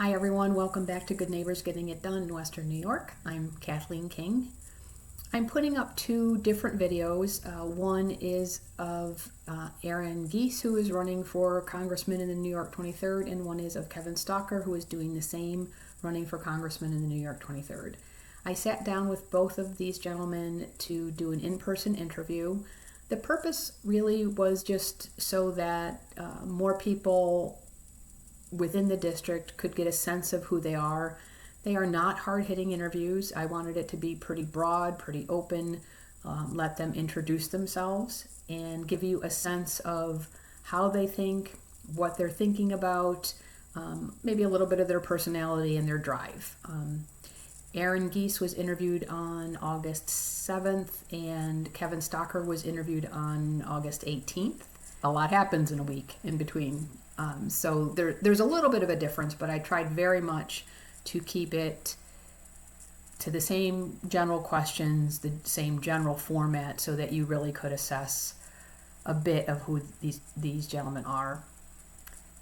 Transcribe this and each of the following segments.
Hi everyone, welcome back to Good Neighbors Getting It Done in Western New York. I'm Kathleen King. I'm putting up two different videos. One is of Aaron Gies, who is running for congressman in the New York 23rd, and one is of Kevin Stalker, who is doing the same, running for congressman in the New York 23rd. I sat down with both of these gentlemen to do an in-person interview. The purpose really was just so that more people within the district could get a sense of who they are. They are not hard-hitting interviews. I wanted it to be pretty broad, pretty open, let them introduce themselves and give you a sense of how they think, what they're thinking about, maybe a little bit of their personality and their drive. Aaron Gies was interviewed on August 7th and Kevin Stalker was interviewed on August 18th. A lot happens in a week in between. So there's a little bit of a difference, but I tried very much to keep it to the same general questions, the same general format, so that you really could assess a bit of who these gentlemen are.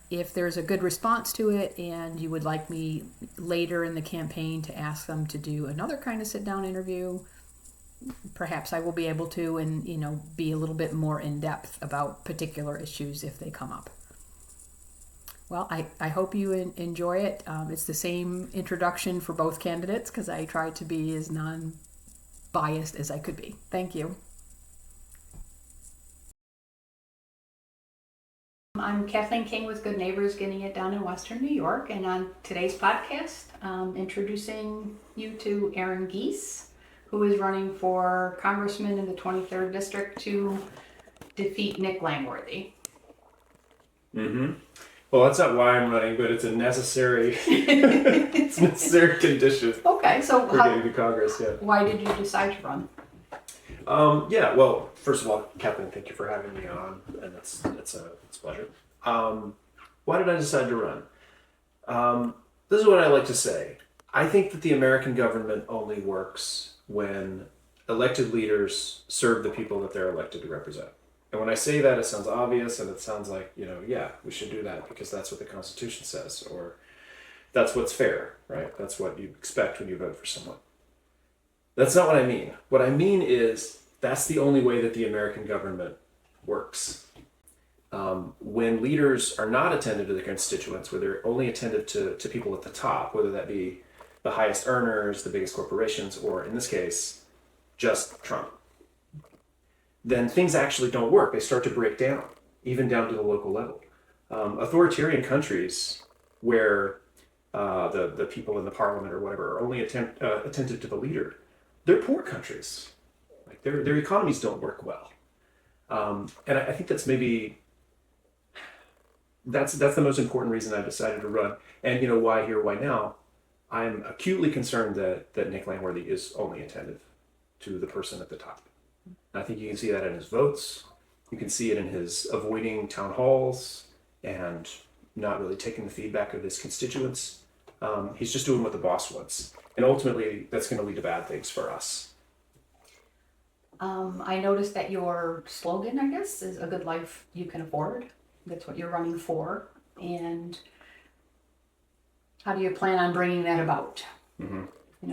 If there's a good response to it and you would like me later in the campaign to ask them to do another kind of sit-down interview, perhaps I will be able to, and be a little bit more in depth about particular issues if they come up. Well, I hope you enjoy it. It's the same introduction for both candidates because I tried to be as non-biased as I could be. Thank you. I'm Kathleen King with Good Neighbors Getting It Done in Western New York, and on today's podcast, introducing you to Aaron Gies, who is running for congressman in the 23rd district to defeat Nick Langworthy. Well, that's not why I'm running, but it's a necessary, it's a necessary condition Okay, so for getting to Congress. Yeah. Why did you decide to run? Yeah. Well, first of all, Kathleen, thank you for having me on, and it's a pleasure. Why did I decide to run? This is what I like to say. I think that the American government only works when elected leaders serve the people that they're elected to represent. And when I say that, it sounds obvious and it sounds like, yeah, we should do that because that's what the Constitution says, or that's what's fair, right? That's what you expect when you vote for someone. That's not what I mean. What I mean is that's the only way that the American government works. When leaders are not attentive to their constituents, where they're only attentive to people at the top, whether that be the highest earners, the biggest corporations, or in this case, just Trump, then things actually don't work. They start to break down, even down to the local level. Authoritarian countries where the people in the parliament or whatever are only attentive to the leader, they're poor countries. Like their economies don't work well. And I think that's the most important reason I decided to run. And why here, why now? I'm acutely concerned that Nick Langworthy is only attentive to the person at the top. I think you can see that in his votes. You can see it in his avoiding town halls and not really taking the feedback of his constituents. He's just doing what the boss wants. And ultimately, that's going to lead to bad things for us. I noticed that your slogan, I guess, is a good life you can afford. That's what you're running for. And how do you plan on bringing that about? Mm-hmm.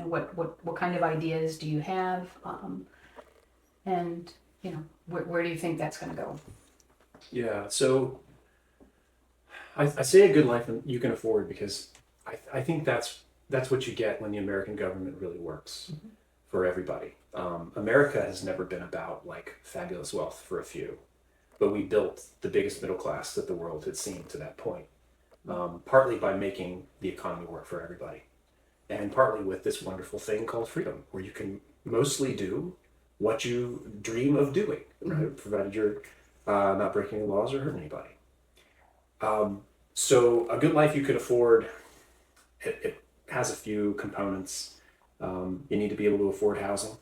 What kind of ideas do you have? And where do you think that's going to go? Yeah, so I say a good life you can afford because I think that's what you get when the American government really works for everybody. America has never been about like fabulous wealth for a few, but we built the biggest middle class that the world had seen to that point, partly by making the economy work for everybody, and partly with this wonderful thing called freedom, where you can mostly do what you dream of doing, right? Provided you're not breaking the laws or hurting anybody. So a good life you could afford, it has a few components. You need to be able to afford housing.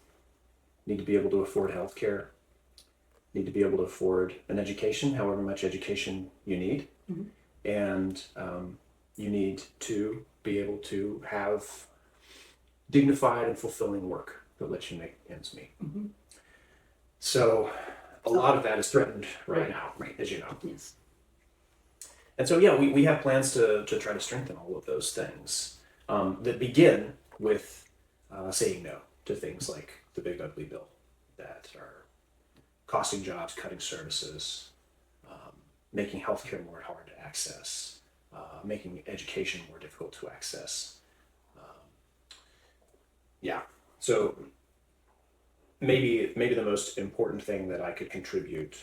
You need to be able to afford healthcare. You need to be able to afford an education, however much education you need. Mm-hmm. And you need to be able to have dignified and fulfilling work that lets you make ends meet. Mm-hmm. So a lot of that is threatened right now, as you know. Yes. And so, yeah, we have plans to try to strengthen all of those things that begin with saying no to things like the big ugly bill that are costing jobs, cutting services, making healthcare more hard to access, making education more difficult to access. Yeah, so maybe the most important thing that I could contribute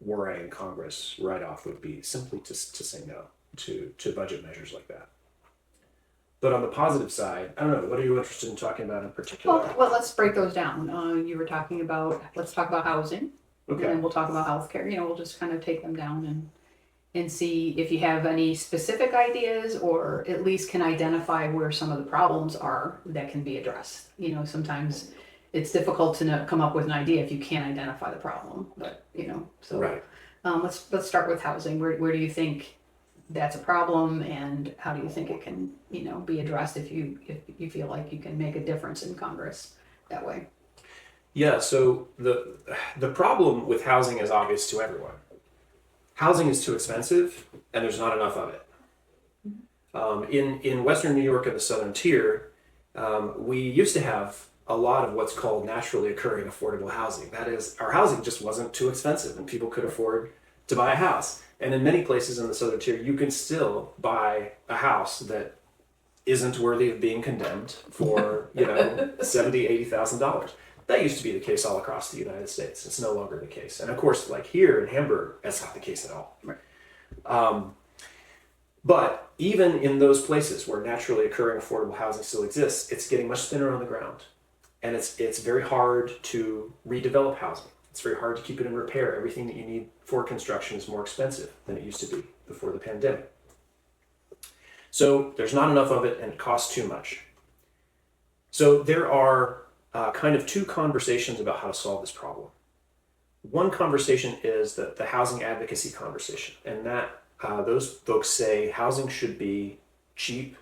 were I in Congress right off would be simply to say no to budget measures like that. But on the positive side, I don't know, what are you interested in talking about in particular? Well, let's break those down. You were talking about, let's talk about housing. Okay. And then we'll talk about healthcare. We'll just kind of take them down and see if you have any specific ideas or at least can identify where some of the problems are that can be addressed. Sometimes it's difficult to come up with an idea if you can't identify the problem. But so Right. Let's start with housing. Where do you think that's a problem, and how do you think it can be addressed if you feel like you can make a difference in Congress that way? Yeah, so the problem with housing is obvious to everyone. Housing is too expensive, and there's not enough of it. In Western New York and the Southern Tier, we used to have a lot of what's called naturally occurring affordable housing. That is, our housing just wasn't too expensive, and people could afford to buy a house. And in many places in the Southern Tier, you can still buy a house that isn't worthy of being condemned for $70,000, $80,000. That used to be the case all across the United States. It's no longer the case. And of course, like here in Hamburg, that's not the case at all. Right. But even in those places where naturally occurring affordable housing still exists, it's getting much thinner on the ground. And it's very hard to redevelop housing. It's very hard to keep it in repair. Everything that you need for construction is more expensive than it used to be before the pandemic. So there's not enough of it and it costs too much. So there are kind of two conversations about how to solve this problem. One conversation is the housing advocacy conversation, and that those folks say housing should be cheap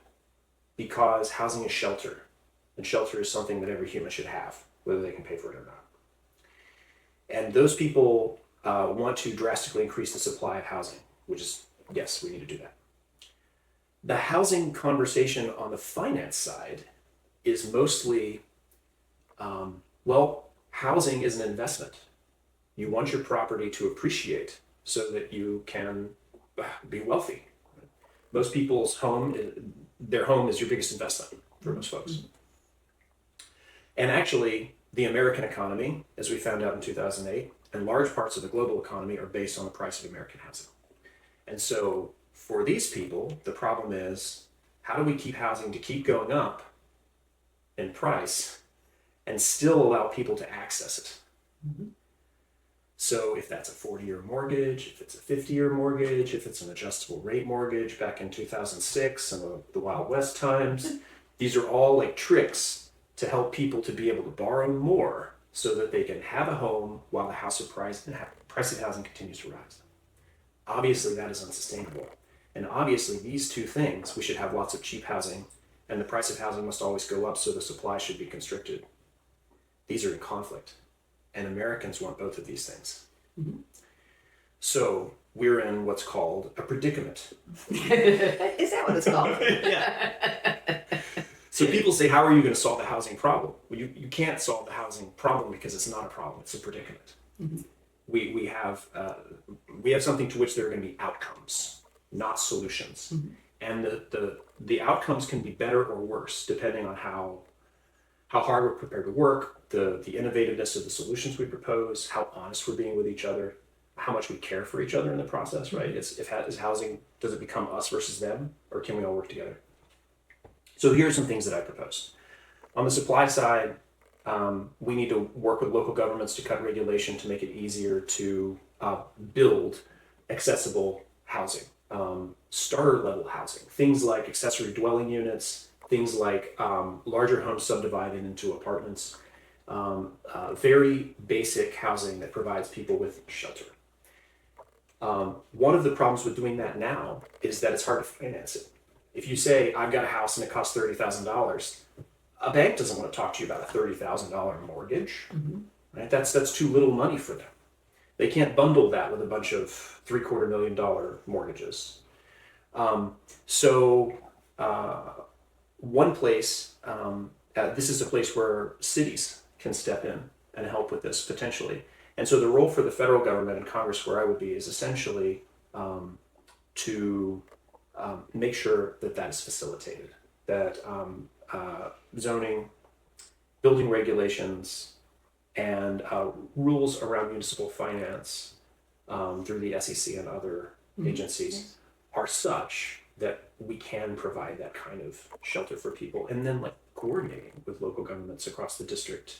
because housing is shelter, and shelter is something that every human should have, whether they can pay for it or not. And those people want to drastically increase the supply of housing, which is, yes, we need to do that. The housing conversation on the finance side is mostly, housing is an investment. You want your property to appreciate so that you can be wealthy. Most people's their home is your biggest investment for most folks. And actually, the American economy, as we found out in 2008, and large parts of the global economy are based on the price of American housing. And so for these people, the problem is, how do we keep housing to keep going up in price and still allow people to access it? Mm-hmm. So if that's a 40-year mortgage, if it's a 50-year mortgage, if it's an adjustable rate mortgage back in 2006 and the Wild West times, these are all like tricks to help people to be able to borrow more so that they can have a home while the price of housing continues to rise. Obviously, that is unsustainable. And obviously, these two things, we should have lots of cheap housing, and the price of housing must always go up, so the supply should be constricted. These are in conflict, and Americans want both of these things. Mm-hmm. So we're in what's called a predicament. Is that what it's called? Yeah. So people say, how are you going to solve the housing problem? Well, you can't solve the housing problem because it's not a problem, it's a predicament. Mm-hmm. We have something to which there are going to be outcomes, not solutions. Mm-hmm. And the outcomes can be better or worse depending on how hard we're prepared to work, the innovativeness of the solutions we propose, how honest we're being with each other, how much we care for each other in the process, right? Is housing, does it become us versus them, or can we all work together? So here are some things that I propose. On the supply side, we need to work with local governments to cut regulation to make it easier to build accessible housing, starter level housing, things like accessory dwelling units, things like larger homes subdivided into apartments, very basic housing that provides people with shelter. One of the problems with doing that now is that it's hard to finance it. If you say, I've got a house and it costs $30,000, a bank doesn't want to talk to you about a $30,000 mortgage, mm-hmm. right? That's too little money for them. They can't bundle that with a bunch of $750,000 mortgages. So one place, this is a place where cities can step in and help with this potentially. And so the role for the federal government and Congress, where I would be, is essentially to make sure that that is facilitated, that zoning, building regulations, and rules around municipal finance through the SEC and other agencies are such that we can provide that kind of shelter for people, and then like coordinating with local governments across the district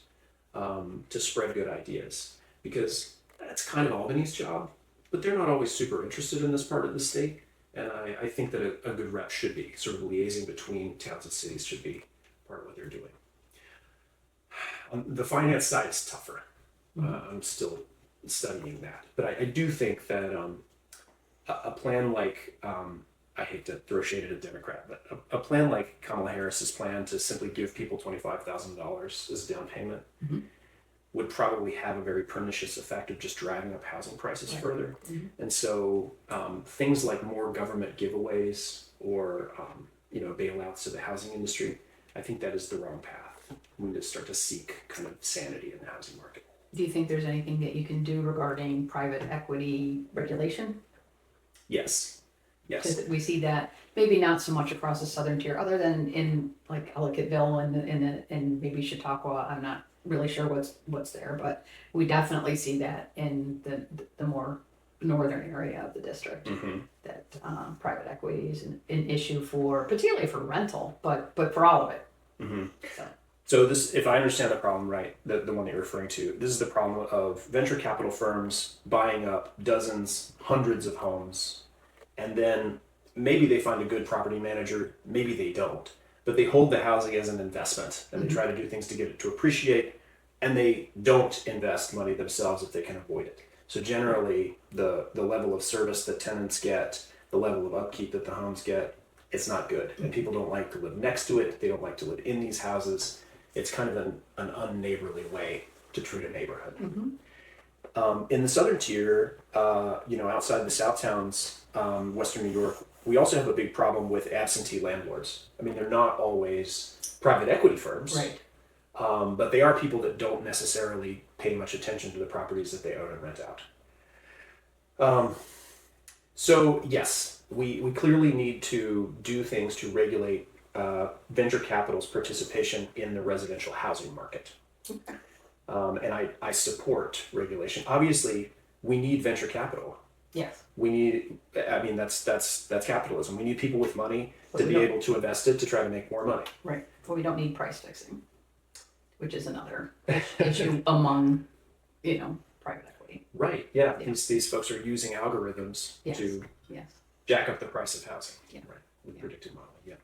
to spread good ideas, because that's kind of Albany's job, but they're not always super interested in this part of the state. And I think that a good rep should be sort of liaising between towns and cities should be part of what they're doing. The finance side is tougher. I'm still studying that, but I do think that a plan like I hate to throw shade at a Democrat, but a plan like Kamala Harris's plan to simply give people $25,000 as a down payment would probably have a very pernicious effect of just driving up housing prices further. And so things like more government giveaways or bailouts to the housing industry, I think that is the wrong path. We need to start to seek kind of sanity in the housing market. Do you think there's anything that you can do regarding private equity regulation? Yes. Because we see that maybe not so much across the southern tier, other than in like Ellicottville and maybe Chautauqua. I'm not really sure what's there, but we definitely see that in the more northern area of the district. That private equity is an issue particularly for rental, but for all of it. So this, if I understand the problem right, the one that you're referring to, this is the problem of venture capital firms buying up dozens, hundreds of homes, and then maybe they find a good property manager, maybe they don't, but they hold the housing as an investment and they try to do things to get it to appreciate, and they don't invest money themselves if they can avoid it. So generally, the level of service that tenants get, the level of upkeep that the homes get, it's not good. And people don't like to live next to it. They don't like to live in these houses. It's kind of an unneighborly way to treat a neighborhood. In the southern tier, outside the South towns, Western New York, we also have a big problem with absentee landlords. I mean, they're not always private equity firms, Right. But they are people that don't necessarily pay much attention to the properties that they own and rent out. So yes, we clearly need to do things to regulate venture capital's participation in the residential housing market. And I support regulation. Obviously, we need venture capital. Yes. We need, that's capitalism. We need people with money to be able to invest it to try to make more money. Right. But we don't need price fixing, which is another issue among, private equity. Right, yeah. These folks are using algorithms to jack up the price of housing. Yeah. Right, with predictive modeling,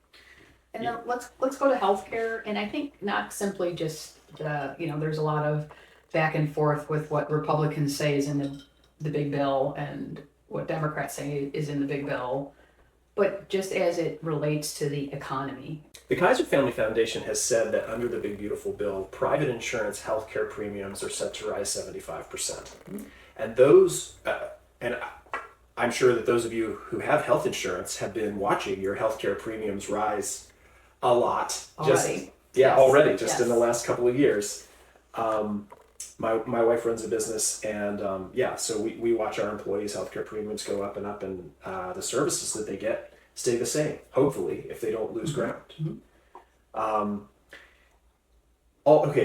And then let's go to healthcare, and I think not simply just there's a lot of back and forth with what Republicans say is in the big bill and what Democrats say is in the big bill, but just as it relates to the economy. The Kaiser Family Foundation has said that under the Big Beautiful Bill, private insurance healthcare premiums are set to rise 75%. And those, and I'm sure that those of you who have health insurance have been watching your healthcare premiums rise a lot. Already. Already, in the last couple of years. My wife runs a business, and so we watch our employees' healthcare premiums go up, and the services that they get stay the same, hopefully, if they don't lose ground.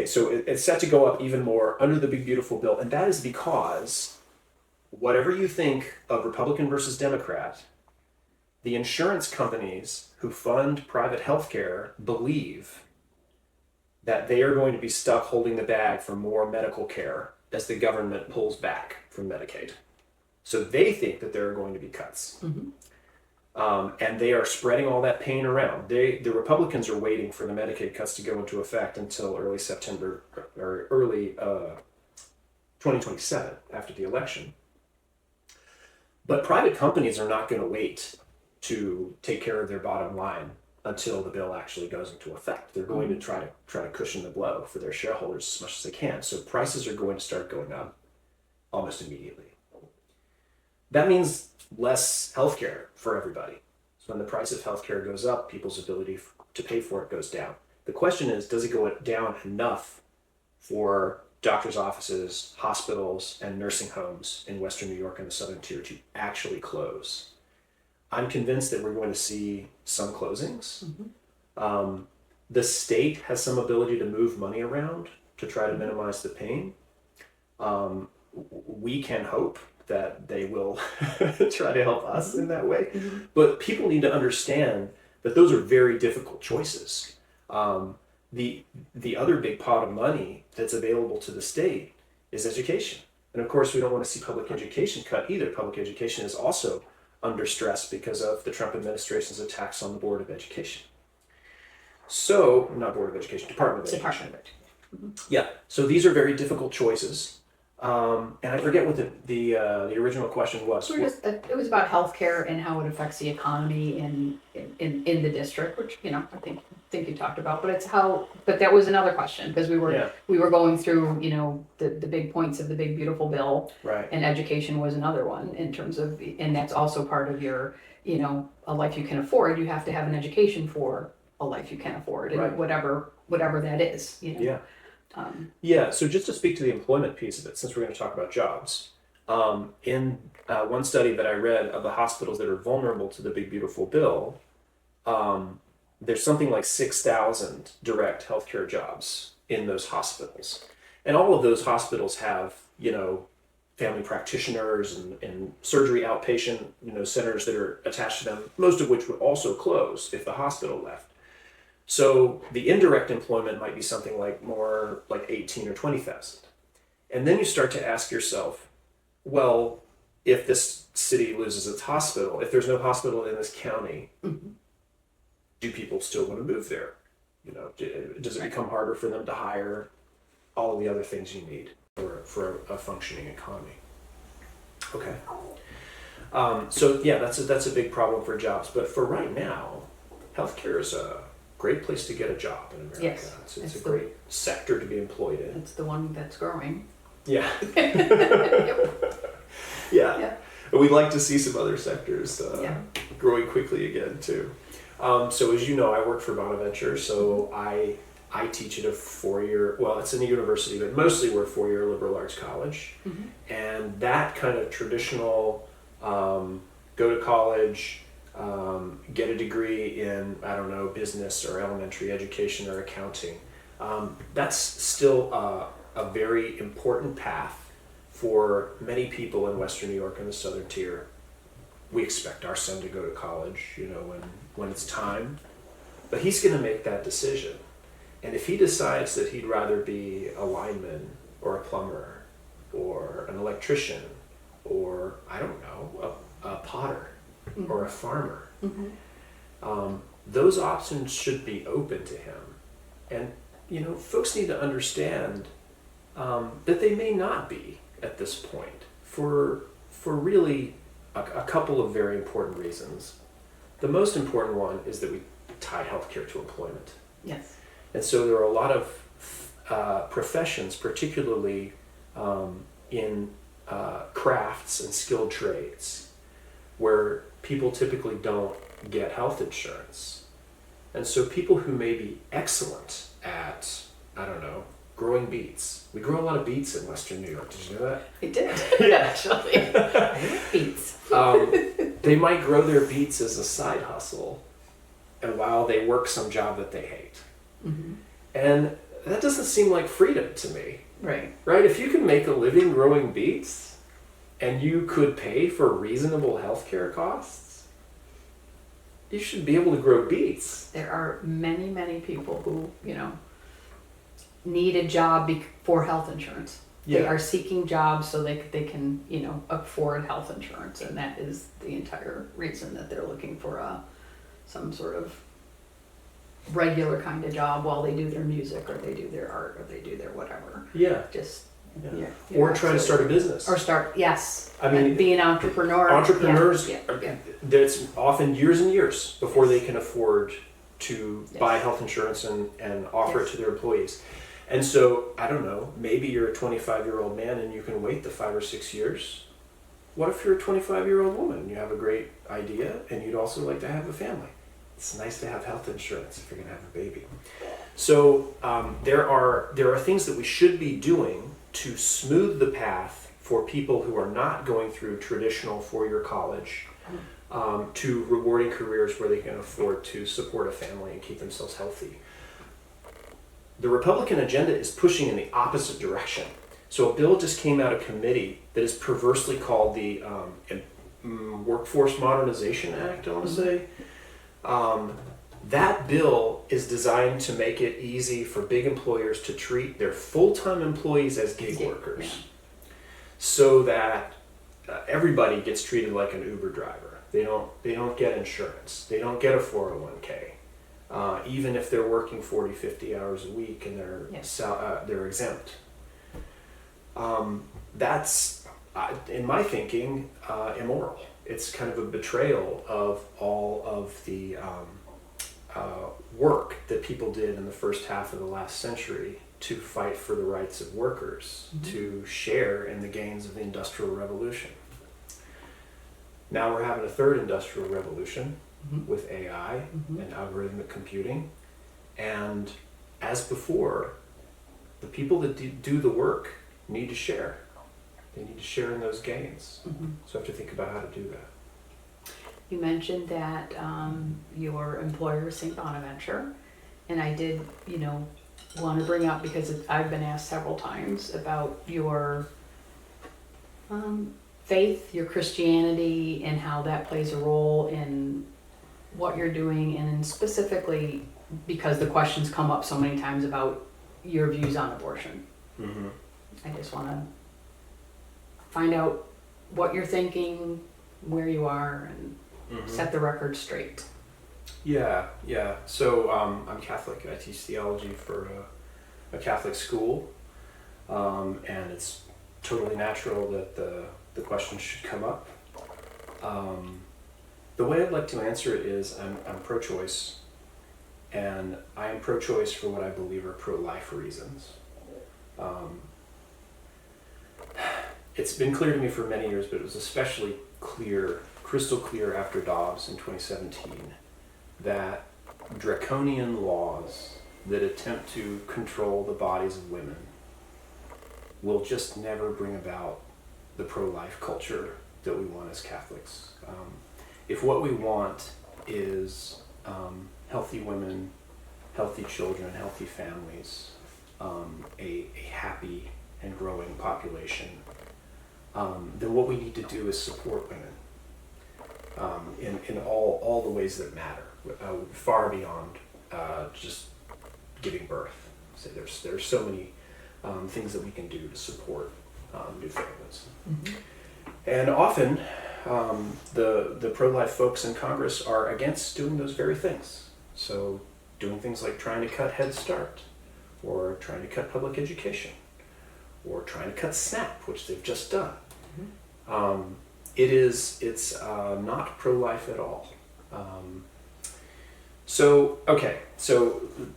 So it's set to go up even more under the Big Beautiful Bill, and that is because whatever you think of Republican versus Democrat, the insurance companies who fund private healthcare believe that they are going to be stuck holding the bag for more medical care as the government pulls back from Medicaid. So they think that there are going to be cuts. And they are spreading all that pain around. The Republicans are waiting for the Medicaid cuts to go into effect until early September or early 2027 after the election. But private companies are not going to wait to take care of their bottom line until the bill actually goes into effect. They're going to try to cushion the blow for their shareholders as much as they can. So prices are going to start going up. almost immediately. That means less healthcare for everybody. So when the price of healthcare goes up, people's ability to pay for it goes down. The question is, does it go down enough for doctors' offices, hospitals, and nursing homes in Western New York and the Southern Tier to actually close? I'm convinced that we're going to see some closings. The state has some ability to move money around to try to minimize the pain. We can hope that they will try to help us in that way. But people need to understand that those are very difficult choices. The other big pot of money that's available to the state is education. And of course, we don't want to see public education cut either. Public education is also under stress because of the Trump administration's attacks on the Board of Education. So, not Board of Education, Department of Education. Yeah, so these are very difficult choices. And I forget what the original question was. So it was about healthcare and how it affects the economy in the district, which I think you talked about. But but that was another question because we were going through the big points of the big beautiful bill, right? And education was another one in terms of, and that's also part of your a life you can afford. You have to have an education for a life you can afford, and right. whatever that is. Yeah. Yeah, so just to speak to the employment piece of it, since we're going to talk about jobs, in one study that I read of the hospitals that are vulnerable to the Big Beautiful Bill, there's something like 6,000 direct healthcare jobs in those hospitals. And all of those hospitals have, family practitioners and surgery outpatient, centers that are attached to them, most of which would also close if the hospital left. So the indirect employment might be something like more like 18 or 20,000. And then you start to ask yourself, well, if this city loses its hospital, if there's no hospital in this county, do people still want to move there? Does it become harder for them to hire all of the other things you need for a functioning economy? Okay. So yeah, that's a big problem for jobs. But for right now, healthcare is a great place to get a job in America. Yes, it's a great sector to be employed in. It's the one that's growing. Yeah. Yep. Yeah. We'd like to see some other sectors growing quickly again too. So as you know, I work for Bonaventure, so I teach at a four-year, well, it's in a university, but mostly we're a four-year liberal arts college. And that kind of traditional go to college, get a degree in, business or elementary education or accounting. That's still a very important path for many people in Western New York and the Southern Tier. We expect our son to go to college, when it's time, but he's going to make that decision. And if he decides that he'd rather be a lineman or a plumber or an electrician or, a potter or a farmer, those options should be open to him. And, folks need to understand that they may not be at this point for really a couple of very important reasons. The most important one is that we tie healthcare to employment. Yes. And so there are a lot of professions, particularly in crafts and skilled trades, where people typically don't get health insurance. And so people who may be excellent at, growing beets. We grow a lot of beets in Western New York. Did you know that? I did, actually. I like beets. They might grow their beets as a side hustle, and while they work some job that they hate. And that doesn't seem like freedom to me. Right. Right? If you can make a living growing beets, and you could pay for reasonable healthcare costs, you should be able to grow beets. There are many, many people who, need a job for health insurance. Yeah. They are seeking jobs so they can, afford health insurance, and that is the entire reason that they're looking for some sort of regular kind of job while they do their music or they do their art or they do their whatever. Yeah. Just or try to start a business. Or start, yes. I mean, be an entrepreneur. Entrepreneurs, that's often years and years before they can afford to buy health insurance and offer it to their employees. And so, I don't know, maybe you're a 25-year-old man and you can wait the 5 or 6 years. What if you're a 25-year-old woman and you have a great idea and you'd also like to have a family? It's nice to have health insurance if you're going to have a baby. So there are things that we should be doing to smooth the path for people who are not going through traditional four-year college to rewarding careers where they can afford to support a family and keep themselves healthy. The Republican agenda is pushing in the opposite direction. So a bill just came out of committee that is perversely called the Workforce Modernization Act, I want to say. That bill is designed to make it easy for big employers to treat their full-time employees as gig workers, so that everybody gets treated like an Uber driver. They don't get insurance. They don't get a 401k, even if they're working 40, 50 hours a week and they're exempt. That's, in my thinking, immoral. It's kind of a betrayal of all of the work that people did in the first half of the last century to fight for the rights of workers, to share in the gains of the Industrial Revolution. Now we're having a third industrial revolution with AI and algorithmic computing. And as before, the people that do the work need to share. They need to share in those gains. So I have to think about how to do that. You mentioned that your employer is St. Bonaventure, and I did, want to bring up, because I've been asked several times about your faith, your Christianity, and how that plays a role in what you're doing, and specifically because the questions come up so many times about your views on abortion. I just want to find out what you're thinking, where you are, and set the record straight. Yeah. So I'm Catholic. I teach theology for a Catholic school, and it's totally natural that the question should come up. The way I'd like to answer it is I'm pro-choice, and I am pro-choice for what I believe are pro-life reasons. It's been clear to me for many years, but it was especially crystal clear after Dobbs in 2017, that draconian laws that attempt to control the bodies of women will just never bring about the pro-life culture that we want as Catholics. If what we want is healthy women, healthy children, healthy families, a happy and growing population, then what we need to do is support women in all the ways that matter, far beyond just giving birth. So there's so many things that we can do to support new families. And often the pro-life folks in Congress are against doing those very things. So doing things like trying to cut Head Start, or trying to cut public education, or trying to cut SNAP, which they've just done. It's not pro-life at all. So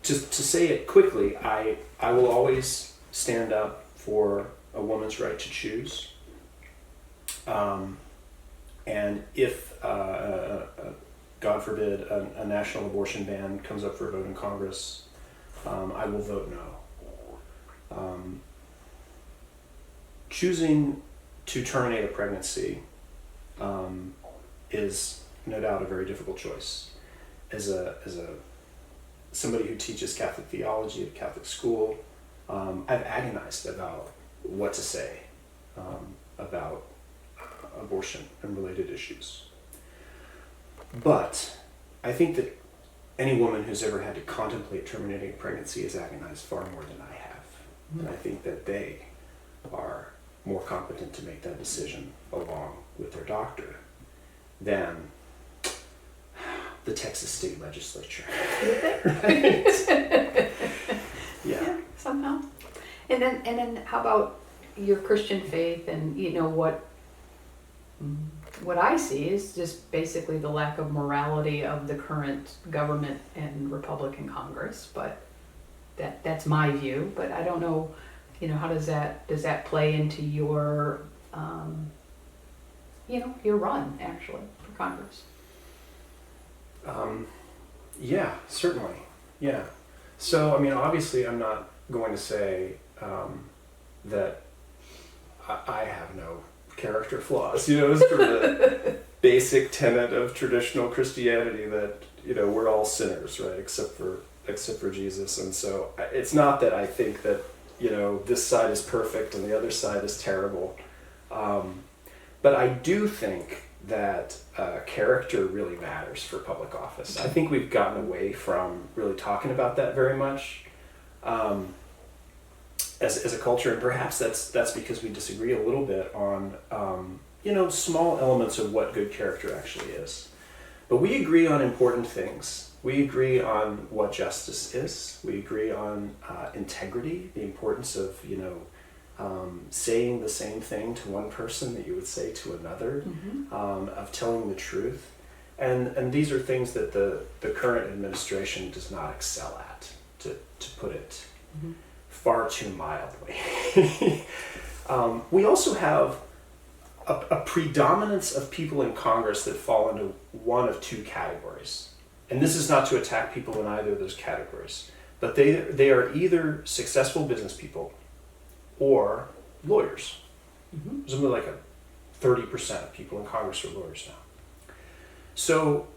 to say it quickly, I will always stand up for a woman's right to choose. And if, God forbid, a national abortion ban comes up for a vote in Congress, I will vote no. Choosing to terminate a pregnancy is no doubt a very difficult choice. As somebody who teaches Catholic theology at a Catholic school, I've agonized about what to say about abortion and related issues. But I think that any woman who's ever had to contemplate terminating a pregnancy has agonized far more than I have. And I think that they are more competent to make that decision along with their doctor than the Texas state legislature. Yeah. Somehow. And then how about your Christian faith, and what I see is just basically the lack of morality of the current government and Republican Congress, but that's my view, but I don't know, how does that play into your, your run actually for Congress? Yeah, certainly. Yeah. So, I mean, obviously, I'm not going to say that I have no character flaws. It's sort of the basic tenet of traditional Christianity that we're all sinners, right? Except for Jesus. And so it's not that I think that this side is perfect and the other side is terrible, but I do think that character really matters for public office. I think we've gotten away from really talking about that very much as a culture, and perhaps that's because we disagree a little bit on small elements of what good character actually is. But we agree on important things. We agree on what justice is. We agree on integrity, the importance of saying the same thing to one person that you would say to another, of telling the truth. And these are things that the current administration does not excel at, to put it far too mildly. We also have a predominance of people in Congress that fall into one of two categories. And this is not to attack people in either of those categories, but they are either successful business people or lawyers. Something like 30% of people in Congress are lawyers now. So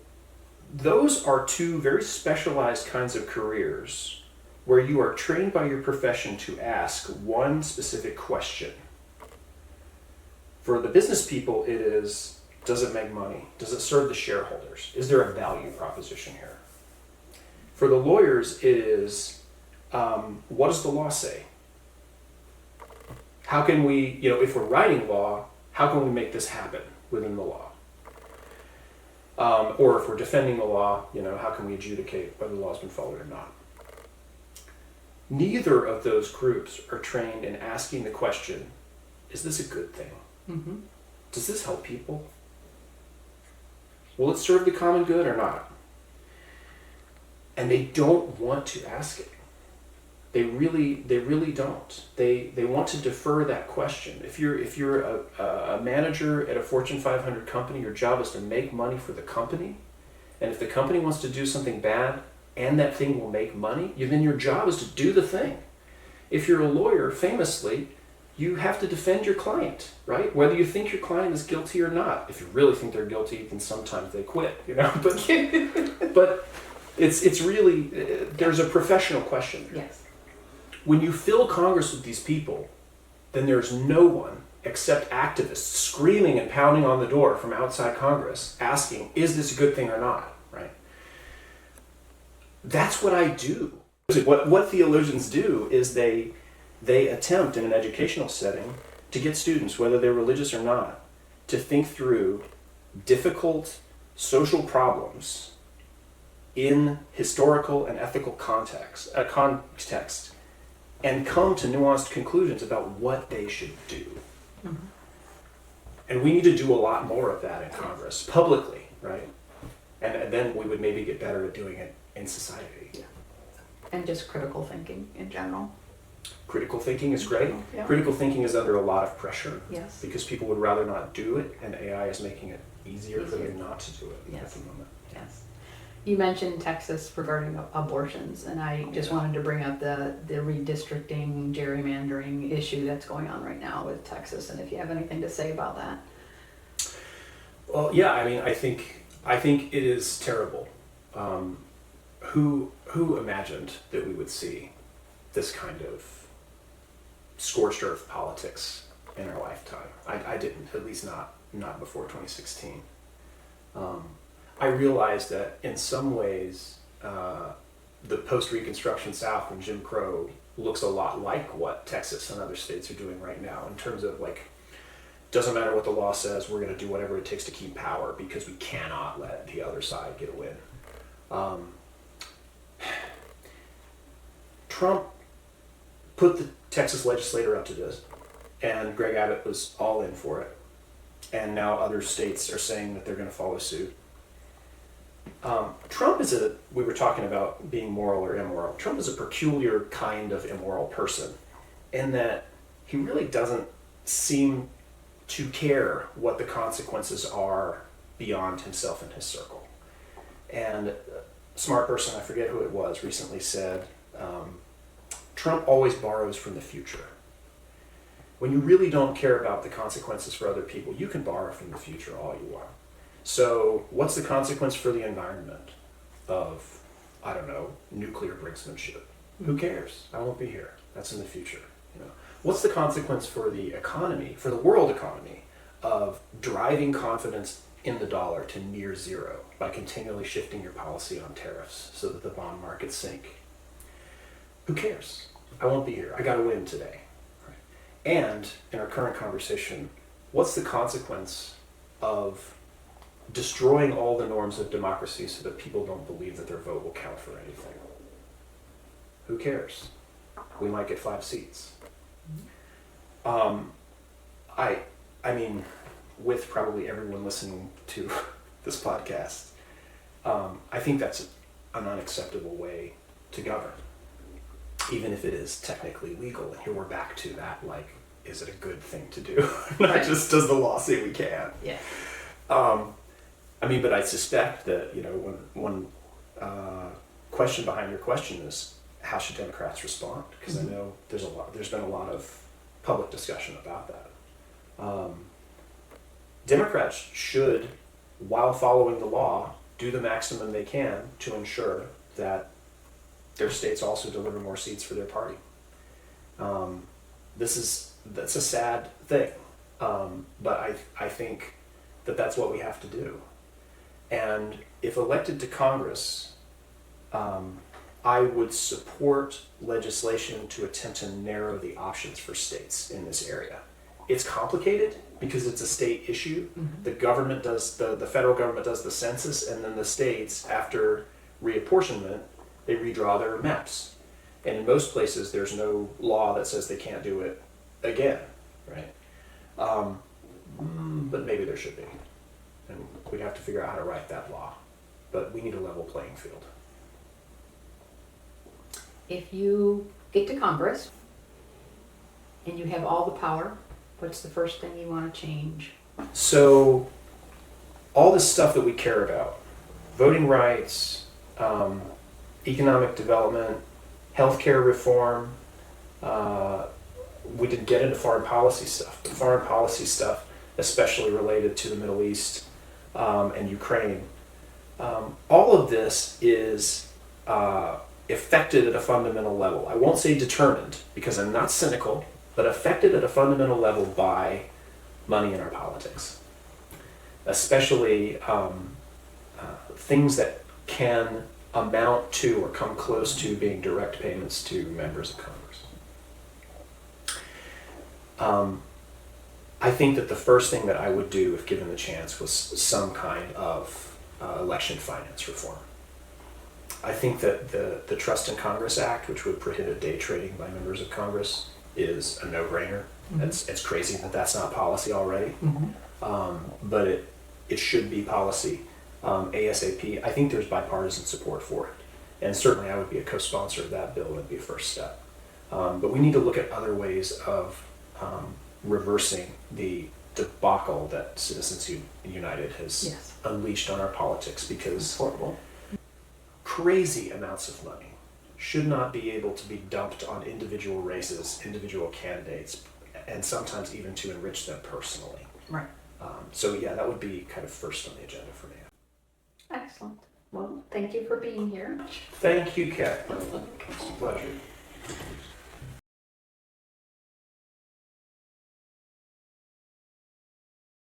those are two very specialized kinds of careers where you are trained by your profession to ask one specific question. For the business people, it is, does it make money? Does it serve the shareholders? Is there a value proposition here? For the lawyers, it is, what does the law say? How can we, if we're writing law, how can we make this happen within the law? Or if we're defending the law, how can we adjudicate whether the law's been followed or not? Neither of those groups are trained in asking the question, is this a good thing? Does this help people? Will it serve the common good or not? And they don't want to ask it. They really don't. They want to defer that question. If you're a manager at a Fortune 500 company, your job is to make money for the company. And if the company wants to do something bad and that thing will make money, then your job is to do the thing. If you're a lawyer, famously, you have to defend your client, right? Whether you think your client is guilty or not. If you really think they're guilty, then sometimes they quit, But it's really, there's a professional question there. Yes. When you fill Congress with these people, then there's no one except activists screaming and pounding on the door from outside Congress asking, is this a good thing or not, right? That's what I do. What theologians do is they attempt in an educational setting to get students, whether they're religious or not, to think through difficult social problems in historical and ethical context, and come to nuanced conclusions about what they should do. And we need to do a lot more of that in Congress, publicly, right? And then we would maybe get better at doing it in society. Yeah. And just critical thinking in general. Critical thinking is great. Yeah. Critical thinking is under a lot of pressure. Yes. Because people would rather not do it, and AI is making it easier for them not to do it at Yes. the moment. Yes. You mentioned Texas regarding abortions, and I just wanted to bring up the redistricting, gerrymandering issue that's going on right now with Texas, and if you have anything to say about that. Well, yeah, I mean, I think it is terrible. Who imagined that we would see this kind of scorched earth politics in our lifetime? I didn't, at least not before 2016. I realized that in some ways, the post-Reconstruction South and Jim Crow looks a lot like what Texas and other states are doing right now in terms of doesn't matter what the law says, we're going to do whatever it takes to keep power because we cannot let the other side get a win. Trump put the Texas legislature up to this, and Greg Abbott was all in for it. And now other states are saying that they're going to follow suit. Trump we were talking about being moral or immoral. Trump is a peculiar kind of immoral person in that he really doesn't seem to care what the consequences are beyond himself and his circle. And a smart person, I forget who it was, recently said, Trump always borrows from the future. When you really don't care about the consequences for other people, you can borrow from the future all you want. So what's the consequence for the environment of, I don't know, nuclear brinksmanship? Who cares? I won't be here. That's in the future. What's the consequence for the economy, for the world economy, of driving confidence in the dollar to near zero by continually shifting your policy on tariffs so that the bond markets sink? Who cares? I won't be here. I got to win today. Right? And in our current conversation, what's the consequence of destroying all the norms of democracy so that people don't believe that their vote will count for anything? Who cares? We might get 5 seats. I mean, with probably everyone listening to this podcast, I think that's an unacceptable way to govern, even if it is technically legal. And here we're back to that, like, is it a good thing to do? Not Right. just does the law say we can. Yeah. I mean, but I suspect that, one question behind your question is, how should Democrats respond? Because I know there's been a lot of public discussion about that. Democrats should, while following the law, do the maximum they can to ensure that their states also deliver more seats for their party. That's a sad thing, but I think that that's what we have to do. And if elected to Congress, I would support legislation to attempt to narrow the options for states in this area. It's complicated because it's a state issue. The government does, the federal government does the census, and then the states, after reapportionment, they redraw their maps. And in most places, there's no law that says they can't do it again, right? But maybe there should be. And we'd have to figure out how to write that law. But we need a level playing field. If you get to Congress and you have all the power, what's the first thing you want to change? So, all this stuff that we care about, voting rights, economic development, healthcare reform, we didn't get into foreign policy stuff, but foreign policy stuff, especially related to the Middle East and Ukraine, all of this is affected at a fundamental level. I won't say determined, because I'm not cynical, but affected at a fundamental level by money in our politics. Especially things that can amount to or come close to being direct payments to members of Congress. I think that the first thing that I would do, if given the chance, was some kind of election finance reform. I think that the Trust in Congress Act, which would prohibit day trading by members of Congress, is a no-brainer. It's crazy that that's not policy already, but it should be policy ASAP. I think there's bipartisan support for it, and certainly I would be a co-sponsor of that bill. Would be a first step. But we need to look at other ways of reversing the debacle that Citizens United has unleashed on our politics, because Horrible. crazy amounts of money should not be able to be dumped on individual races, individual candidates, and sometimes even to enrich them personally. Right. So yeah, that would be kind of first on the agenda for me. Excellent. Well, thank you for being here. Thank you, Kat. It's a pleasure.